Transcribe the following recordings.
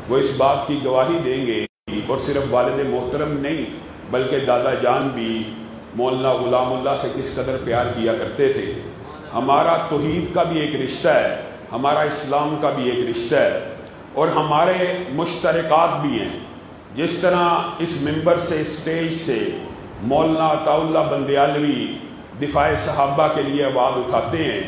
وہ اس بات کی گواہی دیں گے، اور صرف والد محترم نہیں بلکہ دادا جان بھی مولانا غلام اللہ سے کس قدر پیار کیا کرتے تھے۔ ہمارا توحید کا بھی ایک رشتہ ہے، ہمارا اسلام کا بھی ایک رشتہ ہے، اور ہمارے مشترکات بھی ہیں۔ جس طرح اس ممبر سے، اسٹیج سے مولانا عطا اللہ بندیالوی دفاع صحابہ کے لیے آواز اٹھاتے ہیں،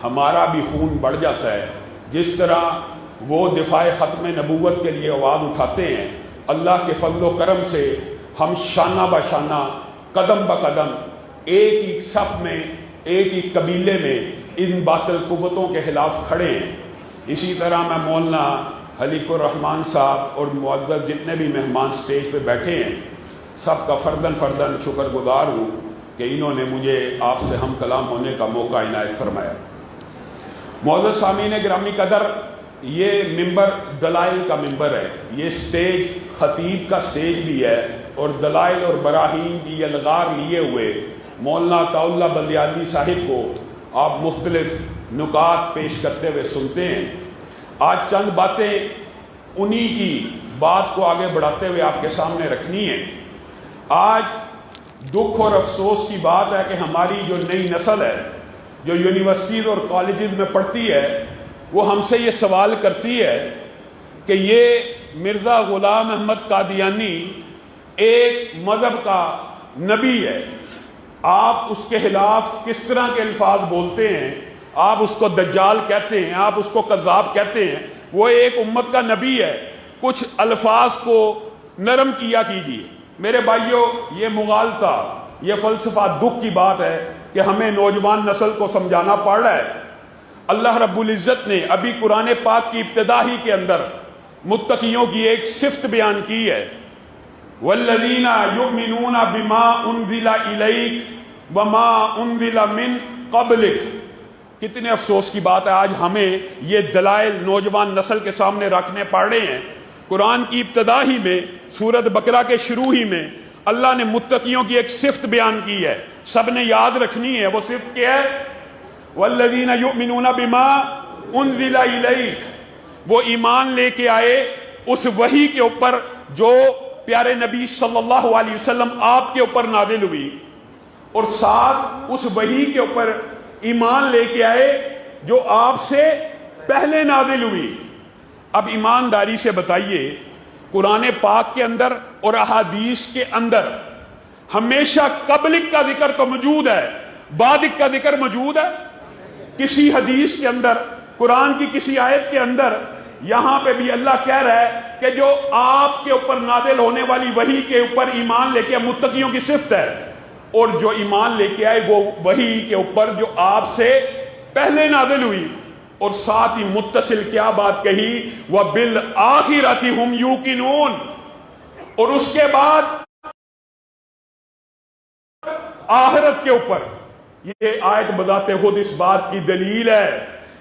ہمارا بھی خون بڑھ جاتا ہے۔ جس طرح وہ دفاع ختم نبوت کے لیے آواز اٹھاتے ہیں، اللہ کے فضل و کرم سے ہم شانہ بہ شانہ، قدم بہ قدم ایک ہی صف میں، ایک ہی قبیلے میں ان باطل قوتوں کے خلاف کھڑے ہیں۔ اسی طرح میں مولانا حلیق الرحمان صاحب اور معزز جتنے بھی مہمان سٹیج پہ بیٹھے ہیں، سب کا فرداً شکر گزار ہوں کہ انہوں نے مجھے آپ سے ہم کلام ہونے کا موقع عنایت فرمایا۔ معزز سامعین گرامی قدر، یہ ممبر دلائل کا ممبر ہے، یہ سٹیج خطیب کا سٹیج بھی ہے، اور دلائل اور براہین کی الغار لیے ہوئے مولانا عطا اللہ بندیالوی صاحب کو آپ مختلف نکات پیش کرتے ہوئے سنتے ہیں۔ آج چند باتیں انہی کی بات کو آگے بڑھاتے ہوئے آپ کے سامنے رکھنی ہے۔ آج دکھ اور افسوس کی بات ہے کہ ہماری جو نئی نسل ہے، جو یونیورسٹیز اور کالجز میں پڑھتی ہے، وہ ہم سے یہ سوال کرتی ہے کہ یہ مرزا غلام احمد قادیانی ایک مذہب کا نبی ہے، آپ اس کے خلاف کس طرح کے الفاظ بولتے ہیں؟ آپ اس کو دجال کہتے ہیں، آپ اس کو کذاب کہتے ہیں، وہ ایک امت کا نبی ہے، کچھ الفاظ کو نرم کیا کیجیے۔ میرے بھائیوں، یہ مغالطہ، یہ فلسفہ دکھ کی بات ہے کہ ہمیں نوجوان نسل کو سمجھانا پڑ رہا ہے۔ اللہ رب العزت نے ابھی قرآن پاک کی ابتدا ہی کے اندر متقیوں کی ایک صفت بیان کی ہے، والذین یؤمنون بما انزل الیک وما انزل من قبلک۔ کتنے افسوس کی بات ہے، آج ہمیں یہ دلائل نوجوان نسل کے سامنے رکھنے پڑ رہے ہیں۔ قرآن کی ابتدا ہی میں، سورۃ بقرہ کے شروع ہی میں اللہ نے متقیوں کی ایک صفت بیان کی ہے، سب نے یاد رکھنی ہے۔ وہ صفت کیا ہے؟ والذین یؤمنون بما انزل الیک، وہ ایمان لے کے آئے اس وحی کے اوپر جو پیارے نبی صلی اللہ علیہ وسلم آپ کے اوپر نازل ہوئی، اور ساتھ اس وحی کے اوپر ایمان لے کے آئے جو آپ سے پہلے نازل ہوئی۔ اب ایمانداری سے بتائیے، قرآن پاک کے اندر اور احادیث کے اندر ہمیشہ قبلک کا ذکر تو موجود ہے، بعدک کا ذکر موجود ہے؟ کسی حدیث کے اندر، قرآن کی کسی آیت کے اندر یہاں پہ بھی اللہ کہہ رہا ہے کہ جو آپ کے اوپر نازل ہونے والی وحی کے اوپر ایمان لے کے متقیوں کی صفت ہے، اور جو ایمان لے کے آئے وہ وحی کے اوپر جو آپ سے پہلے نازل ہوئی، اور ساتھ ہی متصل کیا بات کہی، وَبِالْآخِرَةِ هُمْ يُوقِنُونَ، اور اس کے بعد آخرت کے اوپر۔ یہ آیت بذات خود اس بات کی دلیل ہے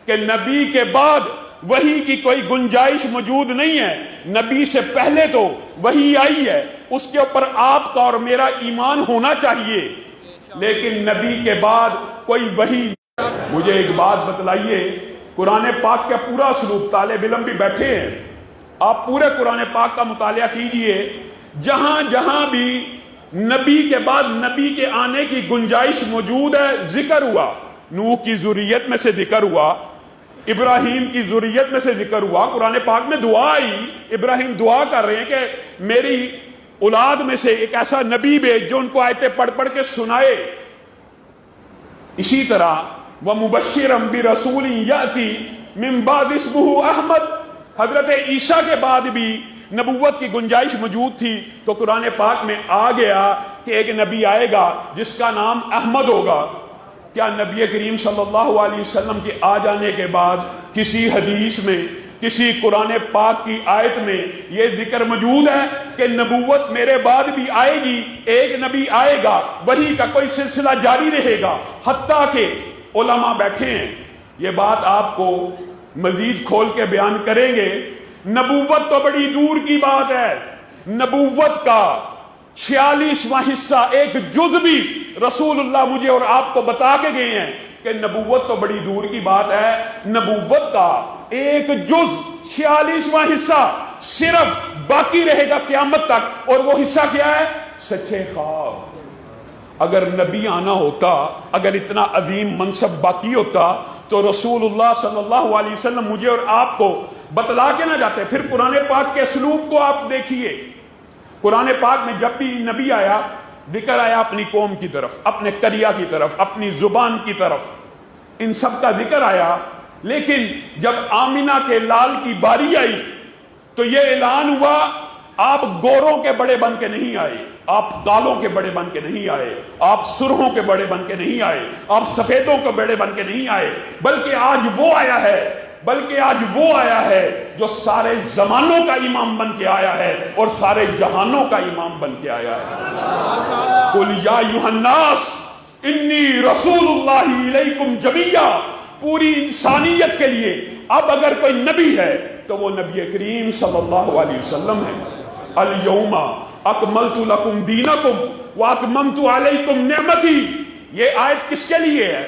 کہ نبی کے بعد وحی کی کوئی گنجائش موجود نہیں ہے۔ نبی سے پہلے تو وحی آئی ہے، اس کے اوپر آپ کا اور میرا ایمان ہونا چاہیے، لیکن نبی کے بعد کوئی وحی۔ مجھے ایک بات بتلائیے، قرآن پاک کا پورا اسلوب، طالب علم بھی بیٹھے ہیں، آپ پورے قرآن پاک کا مطالعہ کیجئے، جہاں جہاں بھی نبی کے بعد نبی کے آنے کی گنجائش موجود ہے، ذکر ہوا، نوح کی ذریت میں سے ذکر ہوا، ابراہیم کی ذریت میں سے ذکر ہوا، قرآن پاک میں دعا آئی، ابراہیم دعا کر رہے ہیں کہ میری اولاد میں سے ایک ایسا نبی بھیج جو ان کو آیتیں پڑھ پڑھ کے سنائے۔ اسی طرح وَمُبَشِّرًا بِرَسُولٍ يَأْتِي مِن بَعْدِ اسْمُهُ احمد، حضرت عیسیٰ کے بعد بھی نبوت کی گنجائش موجود تھی، تو قرآن پاک میں آ گیا کہ ایک نبی آئے گا جس کا نام احمد ہوگا۔ کیا نبی کریم صلی اللہ علیہ وسلم کے آ جانے کے بعد کسی حدیث میں، کسی قرآن پاک کی آیت میں یہ ذکر موجود ہے کہ نبوت میرے بعد بھی آئے گی، ایک نبی آئے گا، وحی کا کوئی سلسلہ جاری رہے گا؟ حتیٰ کہ علماء بیٹھے ہیں، یہ بات آپ کو مزید کھول کے بیان کریں گے۔ نبوت تو بڑی دور کی بات ہے، نبوت کا 46واں حصہ، ایک جز بھی رسول اللہ مجھے اور آپ کو بتا کے گئے ہیں کہ نبوت تو بڑی دور کی بات ہے، نبوت کا ایک جز 46واں حصہ صرف باقی رہے گا قیامت تک، اور وہ حصہ کیا ہے؟ سچے خواب۔ اگر نبی آنا ہوتا، اگر اتنا عظیم منصب باقی ہوتا تو رسول اللہ صلی اللہ علیہ وسلم مجھے اور آپ کو بتلا کے نہ جاتے۔ پھر قرآن پاک کے اسلوب کو آپ دیکھیے، قرآن پاک میں جب بھی نبی آیا، ذکر آیا اپنی قوم کی طرف، اپنے قریہ کی طرف، اپنی زبان کی طرف، ان سب کا ذکر آیا۔ لیکن جب آمینہ کے لال کی باری آئی تو یہ اعلان ہوا، آپ گوروں کے بڑے بن کے نہیں آئے، آپ کالوں کے بڑے بن کے نہیں آئے، آپ سرخوں کے بڑے بن کے نہیں آئے، آپ سفیدوں کے بڑے بن کے نہیں آئے، بلکہ آج وہ آیا ہے جو سارے زمانوں کا امام بن کے آیا ہے اور سارے جہانوں کا امام بن کے آیا ہے۔ قُلْ يَا أَيُّهَا النَّاسُ إِنِّي رَسُولُ اللَّهِ إِلَيْكُمْ جَمِيعًا، پوری انسانیت کے لیے اب اگر کوئی نبی ہے تو وہ نبی کریم صلی اللہ علیہ وسلم ہے۔ الْيَوْمَ اکملت لکم دینکم واتممت علیکم نعمتی، یہ آیت کس کے لیے ہے؟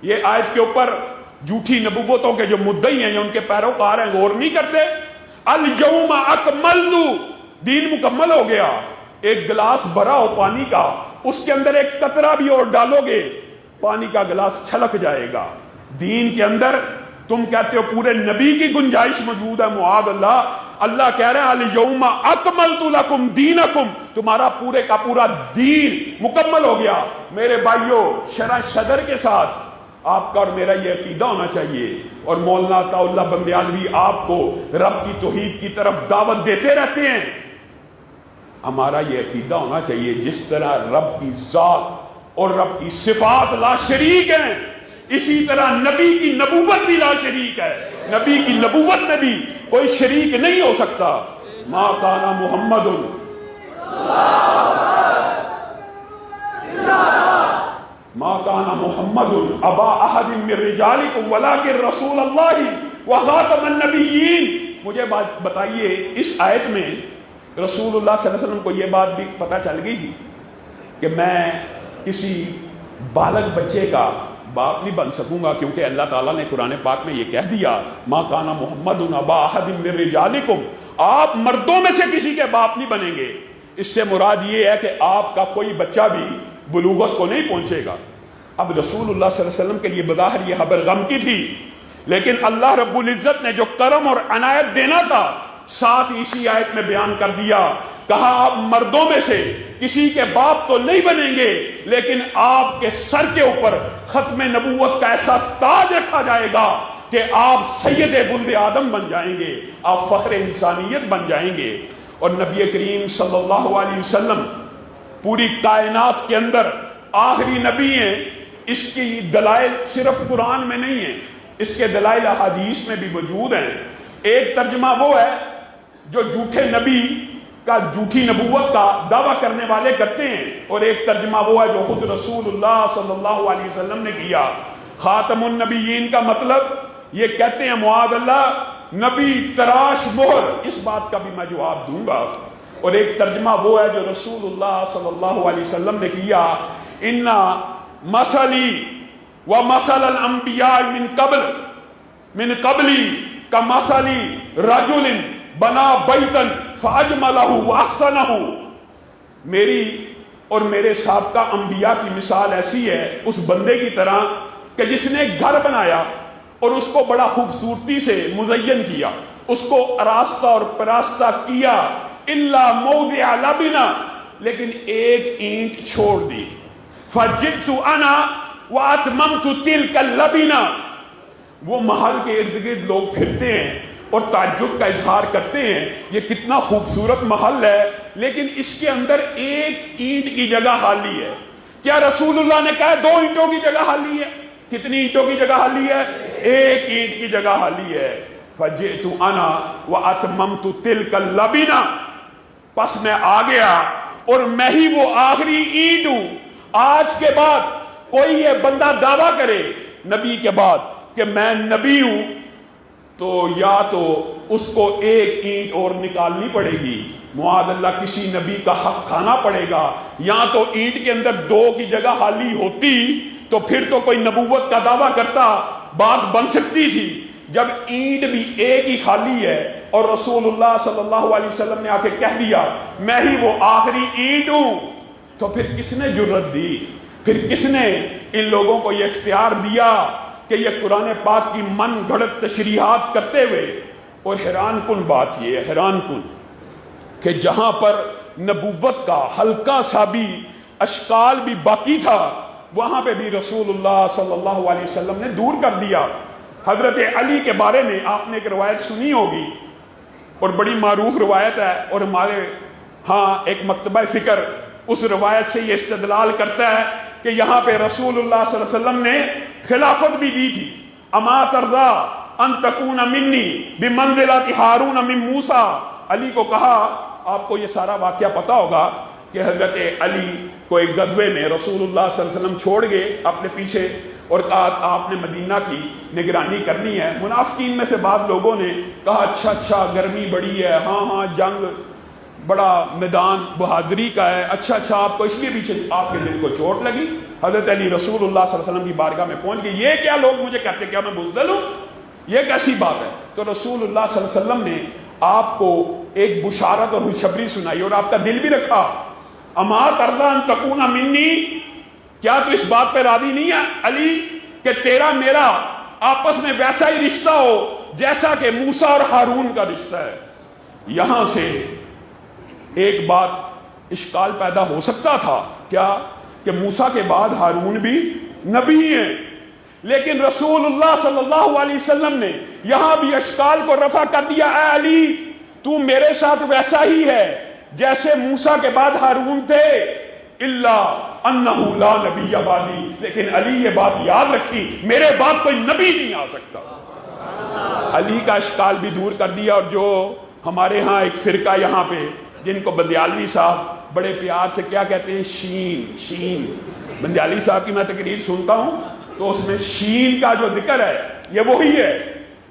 یہ آیت کے اوپر جھوٹی نبوتوں کے جو مدعی ہیں، جو ان کے پیروکار ہیں، غور نہیں کرتے۔ الیوم اکملت، دین مکمل ہو گیا۔ ایک گلاس بھرا ہو پانی کا، اس کے اندر ایک قطرہ بھی اور ڈالو گے، پانی کا گلاس چھلک جائے گا۔ دین کے اندر تم کہتے ہو پورے نبی کی گنجائش موجود ہے، معاذ اللہ۔ اللہ کہہ رہے ہیں الیوم اکملت لکم دینکم، تمہارا پورے کا پورا دین مکمل ہو گیا۔ میرے بھائیوں، شرح صدر کے ساتھ آپ کا اور میرا یہ عقیدہ ہونا چاہیے، اور مولانا عطا اللہ بندیالوی آپ کو رب کی توحید کی طرف دعوت دیتے رہتے ہیں۔ ہمارا یہ عقیدہ ہونا چاہیے جس طرح رب کی ذات اور رب کی صفات لا شریک ہیں، اسی طرح نبی کی نبوت بھی لا شریک ہے۔ نبی کی نبوت میں بھی کوئی شریک نہیں ہو سکتا۔ ما کان محمد ما کان محمد ابا احد من رجالکم ولکن رسول اللہ وخاتم النبیین۔ مجھے بات بتائیے، اس آیت میں رسول اللہ صلی اللہ علیہ وسلم کو یہ بات بھی پتہ چل گئی تھی کہ میں کسی بالغ بچے کا باپ نہیں بن سکوں گا، کیونکہ اللہ تعالیٰ نے قرآن پاک میں یہ کہہ دیا ما کان محمد ابا احد من رجالکم، آپ مردوں میں سے کسی کے باپ نہیں بنیں گے۔ اس سے مراد یہ ہے کہ آپ کا کوئی بچہ بھی بلوغت کو نہیں پہنچے گا۔ اب رسول اللہ صلی اللہ علیہ وسلم کے لیے بظاہر یہ خبر غم کی تھی، لیکن اللہ رب العزت نے جو کرم اور عنایت دینا تھا ساتھ اسی آیت میں بیان کر دیا۔ کہا آپ مردوں میں سے کسی کے باپ تو نہیں بنیں گے، لیکن آپ کے سر کے اوپر ختم نبوت کا ایسا تاج رکھا جائے گا کہ آپ سید ولد آدم بن جائیں گے، آپ فخر انسانیت بن جائیں گے۔ اور نبی کریم صلی اللہ علیہ وسلم پوری کائنات کے اندر آخری نبی ہیں۔ اس کی دلائل صرف قرآن میں نہیں ہیں، اس کے دلائل احادیث میں بھی موجود ہیں۔ ایک ترجمہ وہ ہے جو جھوٹے نبی کا، جھوٹی نبوت کا دعویٰ کرنے والے کرتے ہیں، اور ایک ترجمہ وہ ہے جو خود رسول اللہ صلی اللہ علیہ وسلم نے کیا۔ خاتم النبیین کا مطلب یہ کہتے ہیں معاذ اللہ نبی تراش مہر، اس بات کا بھی میں جواب دوں گا۔ اور ایک ترجمہ وہ ہے جو رسول اللہ صلی اللہ علیہ وسلم نے کیا، ان مثلی و مثل الانبیاء من قبلی کمثلی رجل بنا بیتا فاجملہ واحسنہ، میری اور میرے سابقہ انبیاء کی مثال ایسی ہے اس بندے کی طرح کہ جس نے گھر بنایا اور اس کو بڑا خوبصورتی سے مزین کیا، اس کو آراستہ اور پراستہ کیا، الا موضع لبنہ، لیکن ایک اینٹ چھوڑ دی۔ فجئت انا واتممت تلک اللبنہ، وہ محل کے ارد گرد لوگ پھرتے ہیں اور تعجب کا اظہار کرتے ہیں یہ کتنا خوبصورت محل ہے، لیکن اس کے اندر ایک اینٹ کی جگہ خالی ہے۔ کیا رسول اللہ نے کہا 2 اینٹوں کی جگہ خالی ہے؟ کتنی اینٹوں کی جگہ خالی ہے؟ ایک اینٹ کی جگہ خالی ہے۔ فجئت انا واتممت تلک اللبنہ، پس میں آ گیا اور میں ہی وہ آخری اینٹ ہوں۔ آج کے بعد کوئی یہ بندہ دعویٰ کرے نبی کے بعد کہ میں نبی ہوں تو یا تو اس کو ایک اینٹ اور نکالنی پڑے گی، معاذ اللہ کسی نبی کا حق کھانا پڑے گا، یا تو اینٹ کے اندر 2 کی جگہ خالی ہوتی تو پھر تو کوئی نبوت کا دعویٰ کرتا، بات بن سکتی تھی۔ جب اینٹ بھی ایک ہی خالی ہے اور رسول اللہ صلی اللہ علیہ وسلم نے آ کے کہہ دیا میں ہی وہ آخری اینٹ ہوں، تو پھر کس نے جرت دی، پھر کس نے ان لوگوں کو یہ اختیار دیا کہ یہ قرآن پاک کی من گھڑت تشریحات کرتے ہوئے؟ اور حیران کن بات یہ ہے، حیران کن کہ جہاں پر نبوت کا ہلکا سا بھی اشکال بھی باقی تھا، وہاں پہ بھی رسول اللہ صلی اللہ علیہ وسلم نے دور کر دیا۔ حضرت علی کے بارے میں آپ نے ایک روایت سنی ہوگی اور بڑی معروف روایت ہے، اور ہمارے ہاں ایک مکتبہ فکر اس روایت سے یہ استدلال کرتا ہے کہ یہاں پہ رسول اللہ صلی اللہ علیہ وسلم نے خلافت بھی دی تھی۔ اما ترضا ان تکون منی بمنزلۃ ہارون من موسیٰ، علی کو کہا، آپ کو یہ سارا واقعہ پتا ہوگا کہ حضرت علی کو ایک غزوے میں رسول اللہ صلی اللہ علیہ وسلم چھوڑ گئے اپنے پیچھے اور کہا آپ نے مدینہ کی نگرانی کرنی ہے۔ منافقین میں سے بعض لوگوں نے کہا اچھا گرمی بڑی ہے، ہاں جنگ بڑا میدان بہادری کا ہے، اچھا آپ کو اس لیے پیچھے آپ کے دل کو چوٹ لگی۔ حضرت علی رسول اللہ صلی اللہ علیہ وسلم کی بارگاہ میں پہنچ گئے، یہ کیا لوگ مجھے کہتے کیا میں بزدل ہوں، یہ کیسی بات ہے؟ تو رسول اللہ صلی اللہ علیہ وسلم نے آپ کو ایک بشارت اور خوشخبری سنائی اور آپ کا دل بھی رکھا۔ اما ترضا ان تکون منی، کیا تو اس بات پہ راضی نہیں ہے علی کہ تیرا میرا آپس میں ویسا ہی رشتہ ہو جیسا کہ موسیٰ اور ہارون کا رشتہ ہے؟ یہاں سے ایک بات اشکال پیدا ہو سکتا تھا، کیا کہ موسیٰ کے بعد ہارون بھی نبی ہیں، لیکن رسول اللہ صلی اللہ علیہ وسلم نے یہاں بھی اشکال کو رفع کر دیا، اے علی تو میرے ساتھ ویسا ہی ہے جیسے موسیٰ کے بعد ہارون تھے، الا انہ لا نبی بعدی، لیکن علی یہ بات یاد رکھی میرے بعد کوئی نبی نہیں آ سکتا۔ علی کا اشکال بھی دور کر دیا۔ اور جو ہمارے ہاں ایک فرقہ یہاں پہ جن کو بندیالوی صاحب بڑے پیار سے کیا کہتے ہیں، شین، بندیالوی صاحب کی میں تقریر سنتا ہوں تو اس میں شین کا جو ذکر ہے یہ وہی ہے۔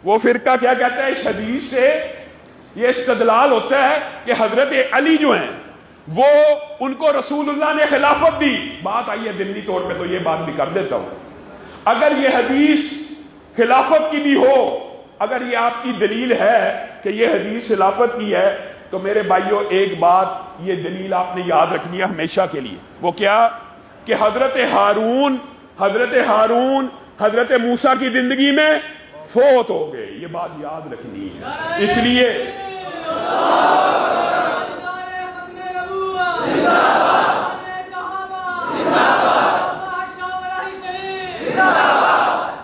وہ فرقہ کیا کہتا ہے، اس حدیث سے یہ استدلال ہوتا ہے کہ حضرت علی جو ہیں وہ ان کو رسول اللہ نے خلافت دی۔ بات آئی ہے دلی طور پہ تو یہ بات بھی کر دیتا ہوں، اگر یہ حدیث خلافت کی بھی ہو، اگر یہ آپ کی دلیل ہے کہ یہ حدیث خلافت کی ہے، تو میرے بھائیوں ایک بات یہ دلیل آپ نے یاد رکھنی ہے ہمیشہ کے لیے، وہ کیا کہ حضرت ہارون حضرت موسیٰ کی زندگی میں فوت ہو گئے، یہ بات یاد رکھنی ہے۔ اس لیے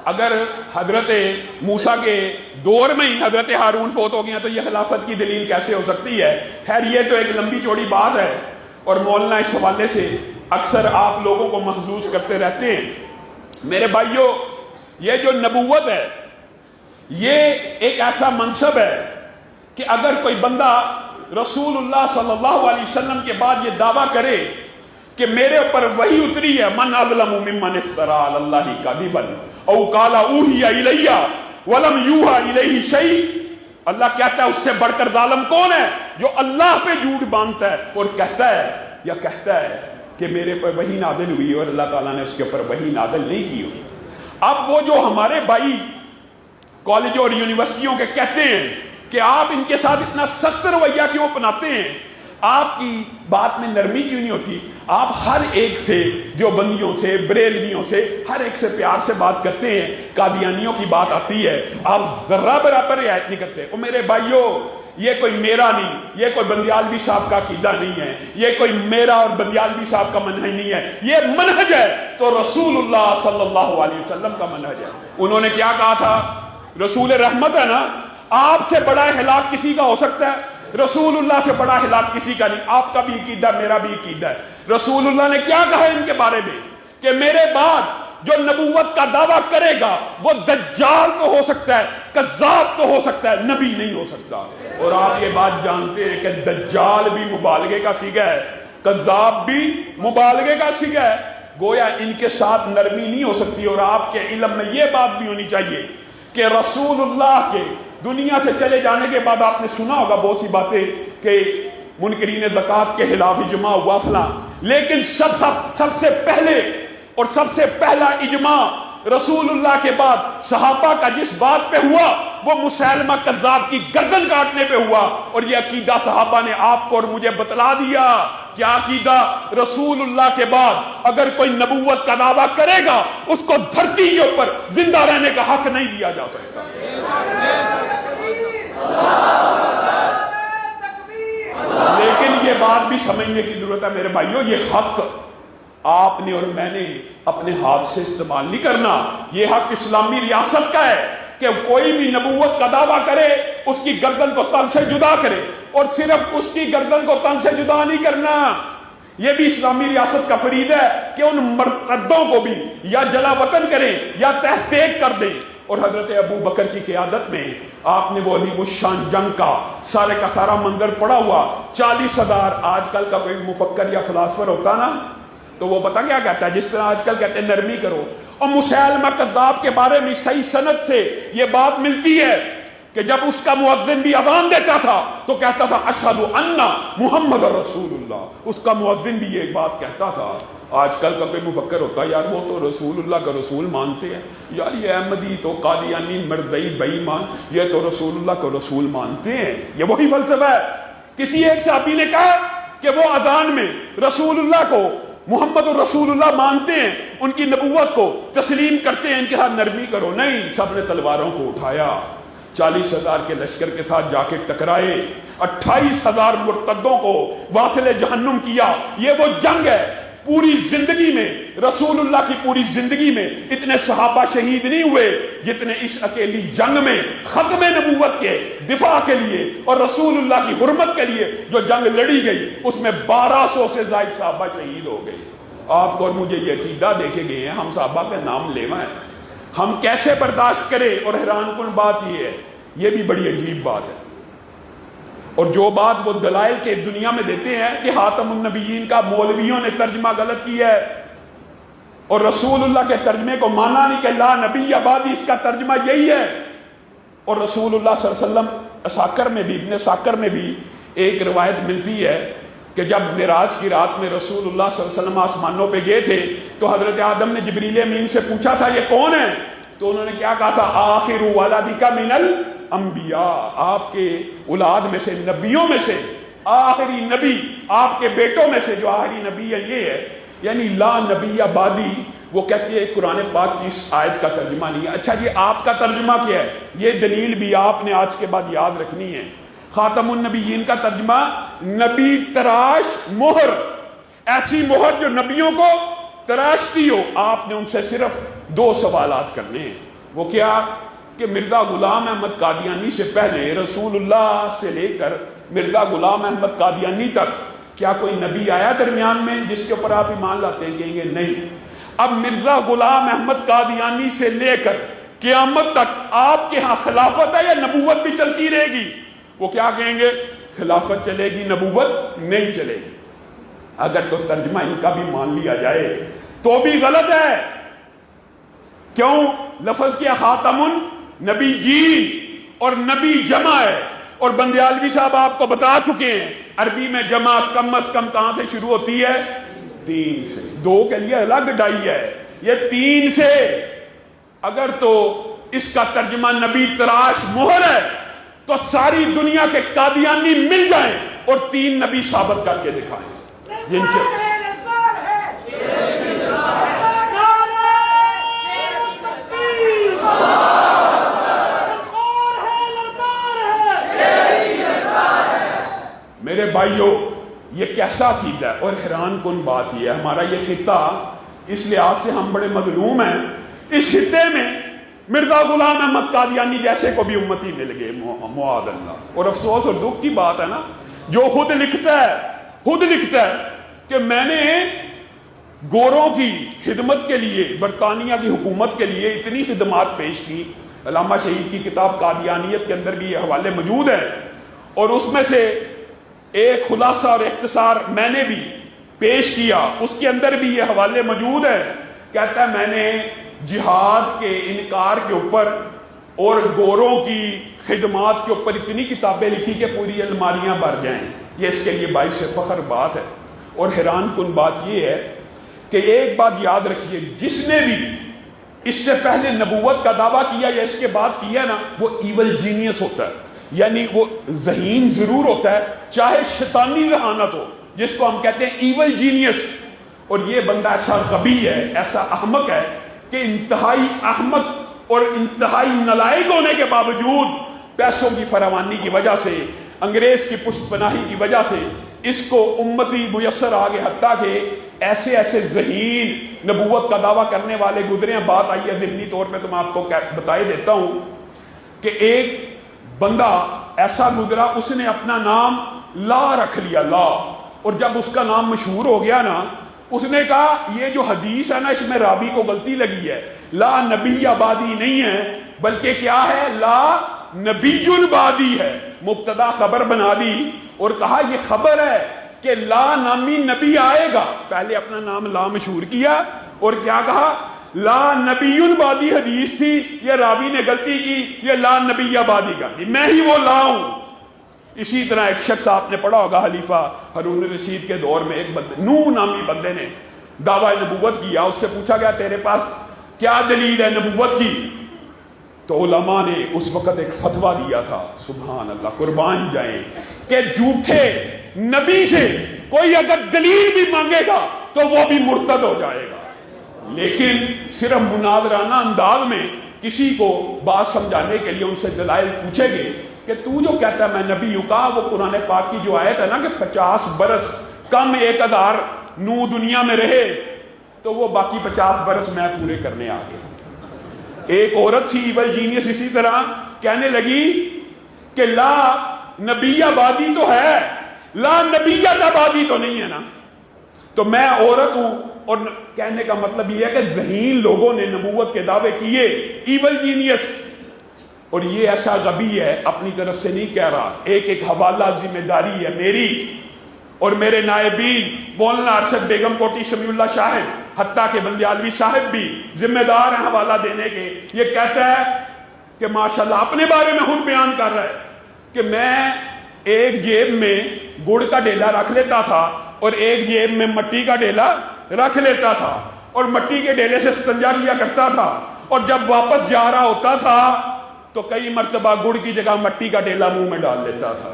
اگر حضرت موسیٰ کے دور میں ہی حضرت ہارون فوت ہو گیا تو یہ خلافت کی دلیل کیسے ہو سکتی ہے؟ خیر یہ تو ایک لمبی چوڑی بات ہے، اور مولانا اس حوالے سے اکثر آپ لوگوں کو محظوظ کرتے رہتے ہیں۔ میرے بھائیوں یہ جو نبوت ہے یہ ایک ایسا منصب ہے کہ اگر کوئی بندہ رسول اللہ صلی اللہ علیہ وسلم کے بعد یہ دعویٰ کرے کہ میرے اوپر وحی اتری ہے، من اظلم ممن افترى علی اللہ کذبا او قال اوحی الی ولم یوحى الیہ شیء، اللہ کہتا ہے اس سے بڑھ کر ظالم کون ہے جو اللہ پہ جھوٹ باندھتا ہے اور کہتا ہے کہ میرے پر وحی نازل ہوئی اور اللہ تعالیٰ نے اس کے اوپر وحی نازل نہیں کی ہوئی۔ اب وہ جو ہمارے بھائی کالجوں اور یونیورسٹیوں کے کہتے ہیں کہ آپ ان کے ساتھ اتنا سخت رویہ کیوں اپناتے ہیں، آپ کی بات میں نرمی کیوں نہیں ہوتی؟ آپ ہر ایک سے، دیوبندیوں سے، بریلویوں سے، ہر ایک سے پیار سے بات کرتے ہیں، قادیانیوں کی بات آتی ہے آپ ذرہ برابر رعایت نہیں کرتے۔ اور میرے بھائیوں یہ کوئی میرا نہیں، یہ کوئی بندیالوی صاحب کا عقیدہ نہیں ہے، یہ کوئی میرا اور بندیالوی صاحب کا منہج نہیں ہے، یہ منہج ہے تو رسول اللہ صلی اللہ علیہ وسلم کا منہج ہے۔ انہوں نے کیا کہا تھا؟ رسول رحمت ہے نا، آپ سے بڑا ہلاک کسی کا ہو سکتا ہے؟ رسول اللہ سے بڑا ہلاک کسی کا نہیں۔ آپ کا بھی عقیدہ میرا بھی عقیدہ ہے۔ رسول اللہ نے کیا کہا ان کے بارے میں کہ میرے بعد جو نبوت کا دعویٰ کرے گا وہ دجال تو ہو سکتا ہے، کذاب تو ہو سکتا ہے، نبی نہیں ہو سکتا۔ اور آپ یہ بات جانتے ہیں کہ دجال بھی مبالغے کا صیغہ ہے، کذاب بھی مبالغے کا صیغہ ہے، گویا ان کے ساتھ نرمی نہیں ہو سکتی۔ اور آپ کے علم میں یہ بات بھی ہونی چاہیے کہ رسول اللہ کے دنیا سے چلے جانے کے بعد آپ نے سنا ہوگا بہت سی باتیں کہ منکرین زکوٰۃ کے خلاف اجماع ہوا فلاں، لیکن سب سے پہلے اور سب سے پہلا اجماع رسول اللہ کے بعد صحابہ کا جس بات پہ ہوا وہ مسیلمہ کذاب کی گردن کاٹنے پہ ہوا، اور یہ عقیدہ صحابہ نے آپ کو اور مجھے بتلا دیا۔ کیا عقیدہ؟ رسول اللہ کے بعد اگر کوئی نبوت کا دعویٰ کرے گا اس کو دھرتی کے اوپر زندہ رہنے کا حق نہیں دیا جا سکتا۔ لیکن یہ بات بھی سمجھنے کی ضرورت ہے میرے بھائیوں، یہ حق آپ نے اور میں نے اپنے ہاتھ سے استعمال نہیں کرنا، یہ حق اسلامی ریاست کا ہے کہ کوئی بھی نبوت کا دعویٰ کرے اس کی گردن کو تن سے جدا کرے، اور صرف اس کی گردن کو تن سے جدا نہیں کرنا، یہ بھی اسلامی ریاست کا فرید ہے کہ ان مرتدوں کو بھی یا جلا وطن کریں یا تحقیق کر دیں۔ اور حضرت ابو بکر کی قیادت میں آپ نے وہ عظیم الشان جنگ کا سارے کا سارا منظر پڑا ہوا، 40,000 آج کل کا کوئی مفکر یا فلاسفر ہوتا نا تو وہ پتہ کیا کہتا ہے، جس طرح آج کل کہتے ہیں نرمی کرو، اور مسیلمہ کذاب کے بارے میں صحیح سند سے یہ بات ملتی ہے کہ جب اس کا مؤذن بھی اذان دیتا تھا تو کہتا تھا اشہد ان محمد رسول اللہ، اس کا مؤذن بھی یہ بات کہتا تھا۔ آج کل کا کوئی مفکر ہوتا ہے یار وہ تو رسول اللہ کا رسول مانتے ہیں، یار یہ احمدی تو قادیانی مردئی بے ایمان، یہ تو رسول اللہ کا رسول مانتے ہیں، یہ وہی فلسفہ ہے۔ کسی ایک صحابی نے کہا کہ وہ اذان میں رسول اللہ کو محمد الرسول اللہ مانتے ہیں، ان کی نبوت کو تسلیم کرتے ہیں، ان کے ساتھ نرمی کرو، نہیں، سب نے تلواروں کو اٹھایا، 40,000 کے لشکر کے ساتھ جا کے ٹکرائے، 28,000 مرتدوں کو واصل جہنم کیا۔ یہ وہ جنگ ہے، پوری زندگی میں رسول اللہ کی پوری زندگی میں اتنے صحابہ شہید نہیں ہوئے جتنے اس اکیلی جنگ میں ختم نبوت کے دفاع کے لیے اور رسول اللہ کی حرمت کے لیے جو جنگ لڑی گئی اس میں 1200 سے زائد صحابہ شہید ہو گئے۔ آپ کو اور مجھے یہ عقیدہ دے کے گئے ہیں، ہم صحابہ کے نام لیوا ہیں، ہم کیسے برداشت کریں؟ اور حیران کن بات یہ ہے، یہ بھی بڑی عجیب بات ہے، اور جو بات وہ دلائل کے دنیا میں دیتے ہیں کہ خاتم النبیین کا مولویوں نے ترجمہ غلط کیا ہے اور رسول اللہ کے ترجمے کو مانا نہیں کہ لا نبی بعدی، اس کا ترجمہ یہی ہے۔ اور رسول اللہ صلی اللہ علیہ وسلم اساکر میں بھی، ابن ساکر میں بھی ایک روایت ملتی ہے کہ جب معراج کی رات میں رسول اللہ صلی اللہ علیہ وسلم آسمانوں پہ گئے تھے تو حضرت آدم نے جبریل امین سے پوچھا تھا یہ کون ہے؟ تو انہوں نے کیا کہا تھا؟ آخر ولدک من الانبیاء، آپ کے اولاد میں سے، نبیوں میں سے آخری نبی، آپ کے بیٹوں میں سے جو آخری نبی ہے یہ ہے، یعنی لا نبی بعدی۔ وہ کہتے ہیں قرآن پاک کی اس آیت کا ترجمہ نہیں ہے۔ اچھا یہ آپ کا ترجمہ کیا ہے؟ یہ دلیل بھی آپ نے آج کے بعد یاد رکھنی ہے۔ خاتم النبیین کا ترجمہ نبی تراش مہر، ایسی مہر جو نبیوں کو تراشتی ہو۔ آپ نے ان سے صرف 2 سوالات کرنے ہیں، وہ کیا کہ مرزا غلام احمد قادیانی سے پہلے رسول اللہ سے لے کر مرزا غلام احمد قادیانی تک کیا کوئی نبی آیا درمیان میں جس کے اوپر آپ ایمان لاتے ہیں؟ کہیں گے نہیں۔ اب مرزا غلام احمد قادیانی سے لے کر قیامت تک آپ کے ہاں خلافت ہے یا نبوت بھی چلتی رہے گی؟ وہ کیا کہیں گے؟ خلافت چلے گی، نبوت نہیں چلے گی۔ اگر تو ترجمہ ان کا بھی مان لیا جائے تو بھی غلط ہے۔ کیوں؟ لفظ کیا خاتم النبیین، اور نبی جمع ہے، اور بندیالوی صاحب آپ کو بتا چکے ہیں عربی میں جمع کم از کم کہاں سے شروع ہوتی ہے؟ 3 سے۔ 2 کے لیے الگ ڈائی ہے، یہ 3 سے۔ اگر تو اس کا ترجمہ نبی تراش مہر ہے تو ساری دنیا کے قادیانی مل جائیں اور 3 نبی ثابت کر کے دکھائیں جن کے میرے بھائیوں یہ کیسا عقیدہ ہے؟ اور حیران کن بات یہ ہے، ہمارا یہ خطہ اس لحاظ سے ہم بڑے مظلوم ہیں، اس خطے میں مرزا غلام احمد قادیانی جیسے کو بھی امتی مل گئے، معاذ اللہ۔ اور افسوس اور دکھ کی بات ہے نا، جو خود لکھتا ہے کہ میں نے گوروں کی خدمت کے لیے، برطانیہ کی حکومت کے لیے اتنی خدمات پیش کی۔ علامہ شہید کی کتاب قادیانیت کے اندر بھی یہ حوالے موجود ہیں، اور اس میں سے ایک خلاصہ اور اختصار میں نے بھی پیش کیا، اس کے اندر بھی یہ حوالے موجود ہیں۔ کہتا ہے میں نے جہاد کے انکار کے اوپر اور گوروں کی خدمات کے اوپر اتنی کتابیں لکھی کہ پوری الماریاں بھر جائیں۔ یہ اس کے لیے باعث فخر بات ہے۔ اور حیران کن بات یہ ہے کہ ایک بات یاد رکھیے، جس نے بھی اس سے پہلے نبوت کا دعویٰ کیا یا اس کے بعد کیا نا، وہ ایول جینیس ہوتا ہے، یعنی وہ ذہین ضرور ہوتا ہے چاہے شیطانی ذہانت ہو، جس کو ہم کہتے ہیں ایول جینیس. اور یہ بندہ ایسا غبی ہے، ایسا احمق ہے کہ انتہائی احمق اور انتہائی نالائق ہونے کے باوجود پیسوں کی فراوانی کی وجہ سے، انگریز کی پشت پناہی کی وجہ سے اس کو امتی میسر آگے، حتیٰ کہ ایسے ایسے ذہین نبوت کا دعویٰ کرنے والے گزرے ہیں. بات آئی ہے ضمنی طور پہ تو میں آپ کو بتائے دیتا ہوں کہ ایک بندہ ایسا گزرا، اس نے اپنا نام لا رکھ لیا، لا. اور جب اس کا نام مشہور ہو گیا نا، اس نے کہا یہ جو حدیث ہے نا اس میں راوی کو غلطی لگی ہے، لا نبی آبادی نہیں ہے بلکہ کیا ہے، لا نبی بعدی ہے. مبتدا خبر بنا دی اور کہا یہ خبر ہے کہ لا نامی نبی آئے گا. پہلے اپنا نام لا مشہور کیا اور کیا کہا، لا نبی بعدی حدیث تھی، یہ راوی نے غلطی کی، یہ لا نبی بعدی کا تھی، میں ہی وہ لا ہوں. اسی طرح ایک شخص آپ نے پڑھا ہوگا خلیفہ ہارون الرشید کے دور میں، ایک بندے نوح نامی بندے نے دعویٰ نبوت کیا. اس سے پوچھا گیا تیرے پاس کیا دلیل ہے نبوت کی؟ تو علماء نے اس وقت ایک فتویٰ دیا تھا، سبحان اللہ، قربان جائیں، کہ جھوٹے نبی سے کوئی اگر دلیل بھی مانگے گا تو وہ بھی مرتد ہو جائے گا. لیکن صرف مناظرانہ انداز میں کسی کو بات سمجھانے کے لیے ان سے دلائل پوچھے گے کہ تو جو کہتا ہے میں نبی ہوں، کہا وہ قرآن پاک کی جو آیت ہے نا کہ 50 برس کم 1000 نوح دنیا میں رہے تو وہ باقی 50 برس میں پورے کرنے آ گئے. ایک عورت تھی ایول جینیس اسی طرح کہنے لگی کہ لا نبی آبادی تو ہے، لا نبیت آبادی تو نہیں ہے نا. تو میں عورت ہوں، اور کہنے کا مطلب یہ ہے کہ ذہین لوگوں نے نبوت کے دعوے کیے، ایول جینیس. اور یہ ایسا غبی ہے، اپنی طرف سے نہیں کہہ رہا، ایک حوالہ ذمہ داری ہے میری اور میرے نائبین مولانا ارشد بیگم کوٹی سمیع اللہ شاہد، حتیٰ کہ بندیالوی صاحب بھی ذمہ دار ہیں حوالہ دینے کے. یہ کہتا ہے کہ ماشاءاللہ اپنے بارے میں خود بیان کر رہا ہے کہ میں ایک جیب میں گڑ کا ڈیلا رکھ لیتا تھا اور ایک جیب میں مٹی کا ڈیلا رکھ لیتا تھا، اور مٹی کے ڈیلے سے استنجا کیا کرتا تھا، اور جب واپس جا رہا ہوتا تھا تو کئی مرتبہ گڑ کی جگہ مٹی کا ڈیلا منہ میں ڈال لیتا تھا.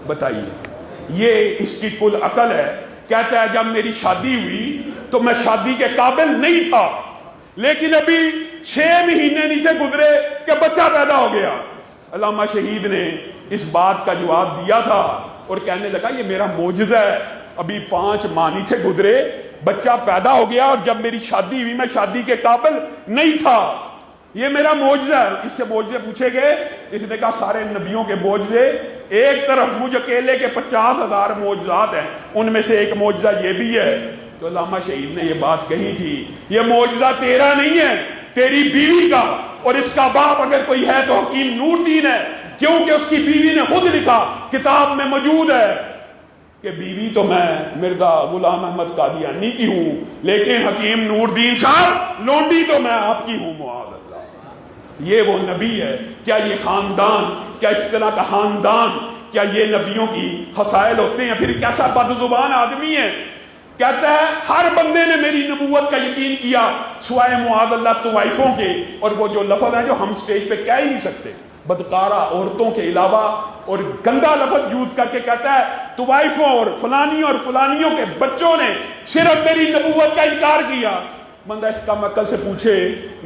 بتائیے، یہ اس کی کل عقل ہے. کہتا ہے جب میری شادی ہوئی تو میں شادی کے قابل نہیں تھا، لیکن ابھی 6 مہینے نہیں تھے گزرے کہ بچہ پیدا ہو گیا. علامہ شہید نے اس بات کا جواب دیا تھا اور کہنے لگا یہ میرا معجزہ ہے، ابھی 5 ماہ نہیں تھے گزرے بچہ پیدا ہو گیا، اور جب میری شادی ہوئی میں شادی کے قابل نہیں تھا، یہ میرا معجزہ ہے. اس سے معجزے پوچھے گئے، اس نے کہا سارے نبیوں کے معجزے ایک طرف، مجھ اکیلے کے 50,000 معجزات ہیں، ان میں سے ایک معجزہ یہ بھی ہے. تو علامہ شہید نے یہ بات کہی تھی، یہ معجزہ تیرا نہیں ہے، تیری بیوی کا، اور اس کا باپ اگر کوئی ہے تو حکیم نور الدین ہے، کیونکہ اس کی بیوی نے خود لکھا، کتاب میں موجود ہے کہ بیوی تو میں مرزا غلام احمد قادیانی کی ہوں، لیکن حکیم نور الدین صاحب لونڈی تو میں آپ کی ہوں. معاذ اللہ. یہ وہ نبی ہے؟ کیا یہ خاندان، کیا اس طرح کا خاندان، کیا یہ نبیوں کی خصائل ہوتے ہیں؟ پھر کیسا بدزبان آدمی ہے. کہتا ہے ہر بندے نے میری نبوت کا یقین کیا سوائے معاذ اللہ طوائفوں کے، اور وہ جو لفظ ہیں جو ہم سٹیج پہ کہہ ہی نہیں سکتے، بدکارہ عورتوں کے علاوہ، اور گندا لفظ یوز کر کے کہتا ہے طوائفوں اور فلانی اور فلانیوں کے بچوں نے صرف میری نبوت کا انکار کیا. بندہ اس کا عقل سے پوچھے،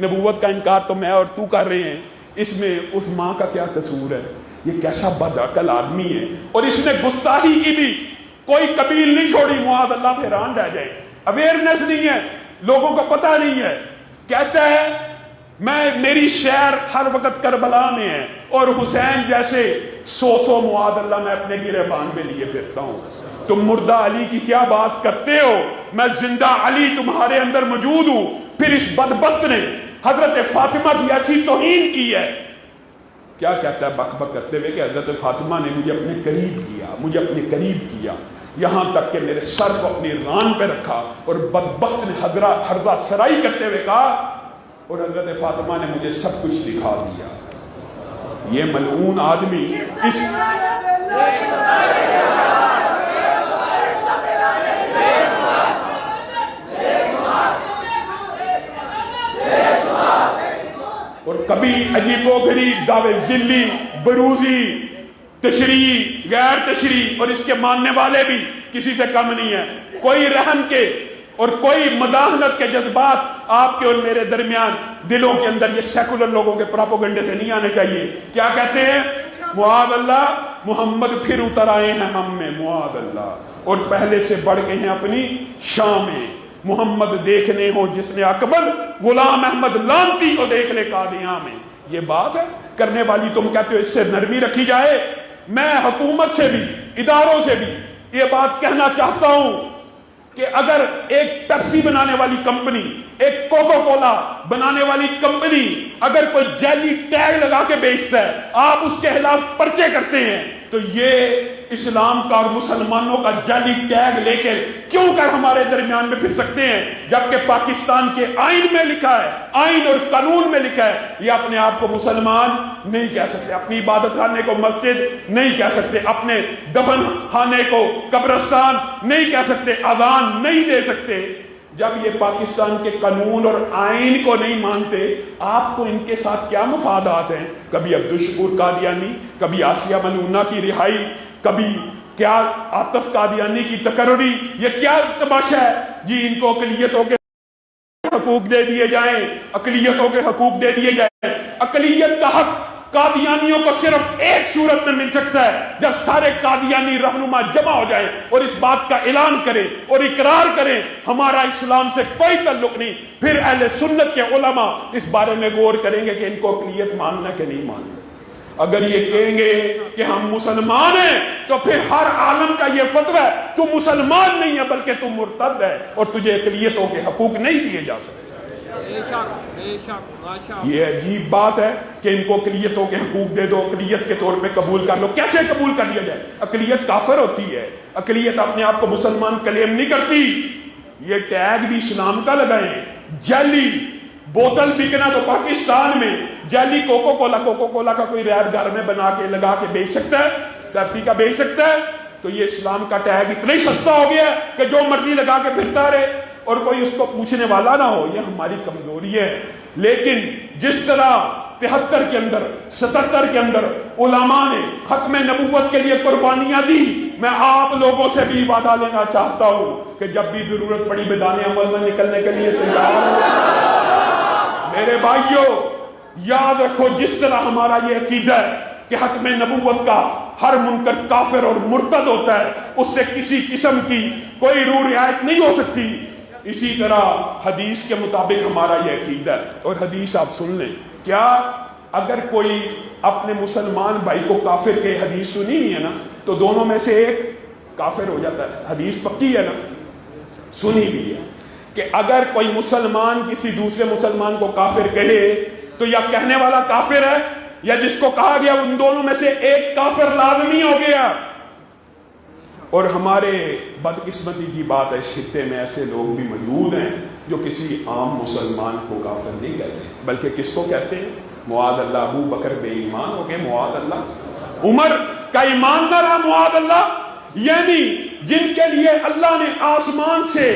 نبوت کا انکار تو میں اور تو کر رہے ہیں، اس میں اس ماں کا کیا قصور ہے؟ یہ کیسا بد عقل آدمی ہے. اور اس نے گستاخی کی بھی کوئی قبیل نہیں چھوڑی. معاذ اللہ حیران رہ جائے، اویئرنیس نہیں ہے، لوگوں کو پتہ نہیں ہے. کہتا ہے میری شہر ہر وقت کربلا میں ہے، اور حسین جیسے 100 معاذ اللہ میں اپنے گریبان میں لیے پھرتا ہوں. تم مردہ علی کی کیا بات کرتے ہو؟ میں زندہ علی تمہارے اندر موجود ہوں. پھر اس بدبخت نے حضرت فاطمہ کی ایسی توہین کی ہے. کیا کہتا ہے بک بک کرتے ہوئے کہ حضرت فاطمہ نے مجھے اپنے قریب کیا، مجھے اپنے قریب کیا، یہاں تک کہ میرے سر کو اپنی ران پہ رکھا، اور بدبخت نے حرزہ سرائی کرتے ہوئے کہا اور حضرت فاطمہ نے مجھے سب کچھ سکھا دیا. یہ ملعون آدمی اس جدید دعوے ذلی، بروزی، تشریح، غیر تشریح اور اس کے ماننے والے بھی کسی سے کم نہیں ہے. کوئی رحم کے اور کوئی مداحنت کے جذبات آپ کے اور میرے درمیان دلوں کے اندر یہ سیکولر لوگوں کے پراپوگنڈے سے نہیں آنے چاہیے. کیا کہتے ہیں؟ معاذ اللہ، محمد پھر اتر آئے ہیں ہم میں، معاذ اللہ، اور پہلے سے بڑھ کے ہیں اپنی شام میں. محمد دیکھنے ہو جس نے اکبر، غلام احمد لانتی کو دیکھ لے قادیاں میں. یہ بات ہے کرنے والی. تم کہتے ہو اس سے نرمی رکھی جائے. میں حکومت سے بھی، اداروں سے بھی یہ بات کہنا چاہتا ہوں کہ اگر ایک پیپسی بنانے والی کمپنی، ایک کوکو کولا بنانے والی کمپنی اگر کوئی جعلی ٹیگ لگا کے بیچتا ہے، آپ اس کے خلاف پرچے کرتے ہیں، تو یہ اسلام کا اور مسلمانوں کا جعلی ٹیگ لے کے کیوں کر ہمارے درمیان میں پھر سکتے ہیں؟ جبکہ پاکستان کے آئین میں لکھا ہے، آئین اور قانون میں لکھا ہے، یہ اپنے آپ کو مسلمان نہیں کہہ سکتے، اپنی عبادت خانے کو مسجد نہیں کہہ سکتے، اپنے دفن خانے کو قبرستان نہیں کہہ سکتے، اذان نہیں دے سکتے. جب یہ پاکستان کے قانون اور آئین کو نہیں مانتے، آپ کو ان کے ساتھ کیا مفادات ہیں؟ کبھی عبدالشکور قادیانی، کبھی آسیہ ملونہ کی رہائی، کبھی کیا عاطف قادیانی کی تقرری. یہ کیا تماشا ہے جی؟ ان کو اقلیتوں کے حقوق دے دیے جائیں، اقلیتوں کے حقوق دے دیے جائیں. اقلیت کا حق قادیانیوں کو صرف ایک صورت میں مل سکتا ہے، جب سارے قادیانی رہنما جمع ہو جائیں اور اس بات کا اعلان کریں اور اقرار کریں ہمارا اسلام سے کوئی تعلق نہیں. پھر اہل سنت کے علماء اس بارے میں غور کریں گے کہ ان کو اقلیت ماننا کہ نہیں ماننا. اگر یہ کہیں گے کہ ہم مسلمان ہیں تو پھر ہر عالم کا یہ فتویٰ ہے تو مسلمان نہیں ہے بلکہ تو مرتد ہے اور تجھے اقلیتوں کے حقوق نہیں دیے جا سکتے. یہ عجیب بات ہے کہ ان کو اقلیتوں کے حقوق دے دو، اقلیت کے طور پہ قبول کر لو. کیسے قبول کر لیا جائے؟ اقلیت کافر ہوتی ہے، اقلیت اپنے آپ کو مسلمان کلیم نہیں کرتی. یہ ٹیگ بھی اسلام کا لگائیں. جعلی بوتل بکنا تو پاکستان میں جعلی کوکو کولا کا کوئی ریپ گھر میں بنا کے لگا کے بیچ سکتا ہے، پیپسی کا بیچ سکتا ہے. تو یہ اسلام کا ٹیگ اتنا ہی سستا ہو گیا ہے کہ جو مرضی لگا کے پھرتا رہے اور کوئی اس کو پوچھنے والا نہ ہو. یہ ہماری کمزوری ہے. لیکن جس طرح 73 کے اندر 77 کے اندر علماء نے ختم نبوت کے لیے قربانیاں دی، میں آپ لوگوں سے بھی وعدہ لینا چاہتا ہوں کہ جب بھی ضرورت پڑی میدان عمل میں نکلنے کے لیے تیار ہوں. میرے بھائیوں یاد رکھو، جس طرح ہمارا یہ عقیدہ ہے کہ ختم نبوت کا ہر منکر کافر اور مرتد ہوتا ہے، اس سے کسی قسم کی کوئی روح رعایت نہیں ہو سکتی، اسی طرح حدیث کے مطابق ہمارا یہ عقیدہ ہے. اور حدیث آپ سن لیں. کیا اگر کوئی اپنے مسلمان بھائی کو کافر کے، حدیث سنی نہیں ہے نا، تو دونوں میں سے ایک کافر ہو جاتا ہے. حدیث پکی ہے نا، سنی بھی ہے کہ اگر کوئی مسلمان کسی دوسرے مسلمان کو کافر کہے تو یا کہنے والا کافر ہے یا جس کو کہا گیا ان دونوں میں سے ایک کافر لازمی ہو گیا. اور ہمارے بدقسمتی کی بات ہے، اس خطے میں ایسے لوگ بھی موجود ہیں جو کسی عام مسلمان کو کافر نہیں کہتے بلکہ کس کو کہتے ہیں؟ معاذ اللہ ابو بکر بے ایمان ہو گئے، معاذ اللہ عمر کا ایمان نہ رہا، معاذ اللہ. یعنی جن کے لیے اللہ نے آسمان سے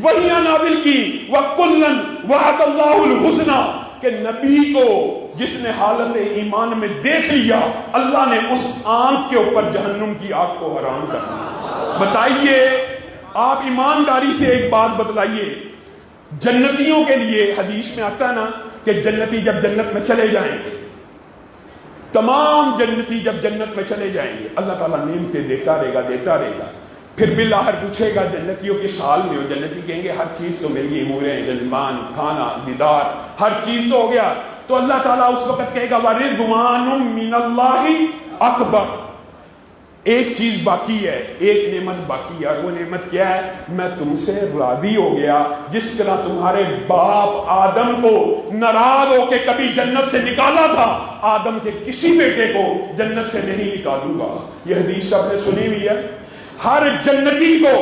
وحیاں نازل کی، وَكُلًّا وَعَدَ اللَّهُ الْحُسْنَى، کہ نبی کو جس نے حالت ایمان میں دیکھ لیا اللہ نے اس آنکھ کے اوپر جہنم کی آگ کو حرام کر دیا. بتائیے آپ ایمانداری سے ایک بات بتلائیے، جنتیوں کے لیے حدیث میں آتا ہے نا کہ جنتی جب جنت میں چلے جائیں گے، تمام جنتی جب جنت میں چلے جائیں گے، اللہ تعالیٰ نعمتیں دیتا رہے گا. پھر بالآخر پوچھے گا جنتیوں کے سال میں ہو، جنتی کہیں گے ہر چیز تو مل گئی، حوریں، غلمان، کھانا، دیدار، ہر چیز تو ہو گیا. تو اللہ تعالیٰ اس وقت کہے گا وَرِضْوَانٌ مِّنَ اللَّهِ اکبر، ایک چیز باقی ہے، ایک نعمت باقی ہے، اور وہ نعمت کیا ہے؟ میں تم سے راضی ہو گیا. جس طرح تمہارے باپ آدم کو ناراض ہو کے کبھی جنت سے نکالا تھا، آدم کے کسی بیٹے کو جنت سے نہیں نکالوں گا. یہ حدیث سب نے سنی ہوئی ہے. ہر جنتی کو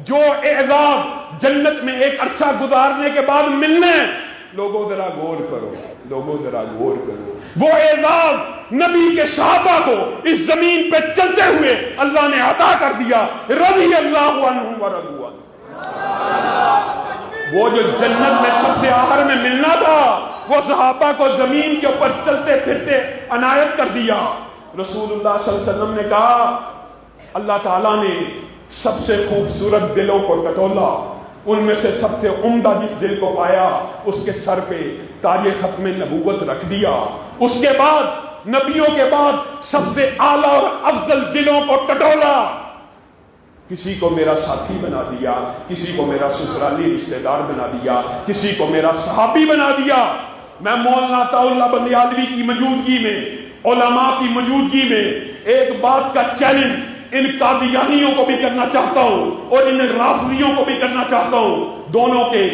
جو اعزاز جنت میں ایک عرصہ گزارنے کے بعد ملنے، لوگوں ذرا غور کرو، وہ اعزاز نبی کے صحابہ کو اس زمین پہ چلتے ہوئے اللہ نے عطا کر دیا. رضی اللہ عنہم ورضوا عنہ. وہ جو جنت میں سب سے آخر میں ملنا تھا وہ صحابہ کو زمین کے اوپر چلتے پھرتے عنایت کر دیا۔ رسول اللہ صلی اللہ علیہ وسلم نے کہا اللہ تعالیٰ نے سب سے خوبصورت دلوں کو ٹٹولا، ان میں سے سب سے عمدہ جس دل کو پایا اس کے سر پہ تاج ختم نبوت رکھ دیا۔ اس کے بعد نبیوں کے بعد سب سے اعلیٰ اور افضل دلوں کو ٹٹولا، کسی کو میرا ساتھی بنا دیا، کسی کو میرا سسرالی رشتہ دار بنا دیا، کسی کو میرا صحابی بنا دیا۔ میں مولانا عطا اللہ بندیالوی کی موجودگی میں، علماء کی موجودگی میں ایک بات کا چیلنج ان قادیانیوں کو بھی کرنا چاہتا ہوں اور ان رافضیوں کو بھی کرنا چاہتا ہوں۔ دونوں کے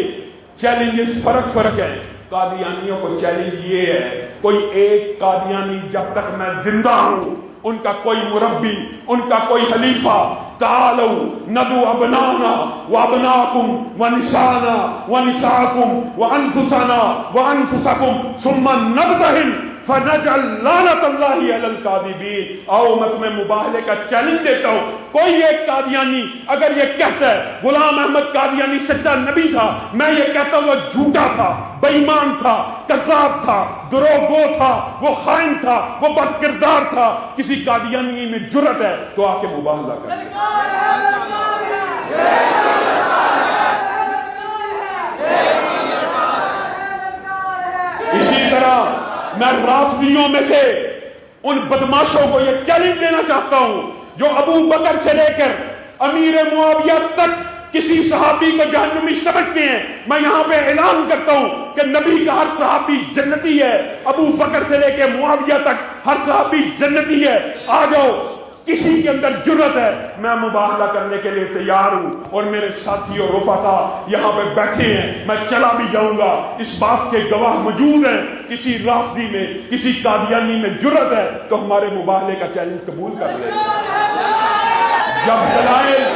چیلنجز فرق ہے۔ قادیانیوں کو چیلنج یہ ہے، کوئی ایک قادیانی جب تک میں زندہ ہوں، ان کا کوئی مربی، ان کا کوئی خلیفہ، تعالوا ندعو ابنانا وابناکم ونسانا ونساکم وانفسنا وانفسکم ثم نبتہل فنجعل لعنت اللہ علی الکاذبین۔ آؤ میں تمہیں مباہلے کا چیلنج دیتا ہوں، کوئی ایک قادیانی اگر یہ کہتا ہے غلام احمد قادیانی سچا نبی تھا، میں یہ کہتا ہوں وہ جھوٹا تھا، بے ایمان تھا، کذاب تھا، دروغگو تھا، وہ خائن تھا، وہ بد کردار تھا، کسی قادیانی میں جرأت ہے تو آ کے مباہلہ کر۔ اسی طرح میں رافضیوں میں سے ان بدماشوں کو یہ چیلنج دینا چاہتا ہوں جو ابو بکر سے لے کر امیر معاویہ تک کسی صحابی کو جہنمی سمجھتے ہیں۔ میں یہاں پہ اعلان کرتا ہوں کہ نبی کا ہر صحابی جنتی ہے، ابو بکر سے لے کے معاویہ تک ہر صحابی جنتی ہے۔ آ جاؤ، کسی کے اندر جرأت ہے میں مباہلہ کرنے کے لیے تیار ہوں، اور میرے ساتھی اور رفقا یہاں پہ بیٹھے ہیں، میں چلا بھی جاؤں گا، اس بات کے گواہ موجود ہیں۔ کسی رافضی میں، کسی قادیانی میں جرأت ہے تو ہمارے مباہلے کا چیلنج قبول کر لیں۔ جب دلائل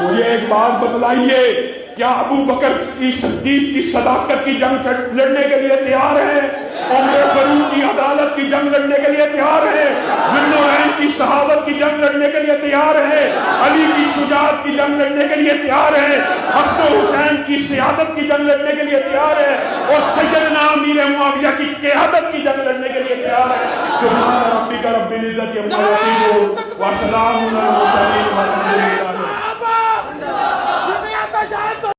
مجھے ایک بات بتلائیے، کیا ابو بکر کی صدیق کی صداقت کی جنگ لڑنے کے لیے تیار ہیں؟ عمر فاروق کی عدالت کی جنگ لڑنے کے لیے تیار ہیں؟ ذوالنورین کی شہادت کی جنگ لڑنے کے لیے تیار ہیں؟ علی کی شجاعت کی جنگ لڑنے کے لیے تیار ہیں؟ حسن و حسین کی سیادت کی جنگ لڑنے کے لیے تیار ہیں؟ اور سیدنا امیر معاویہ کی قیادت کی جنگ لڑنے کے لیے تیار ہیں؟ سبحان ربک رب العزت عما یصفون وسلام علی المرسلین والحمد للہ۔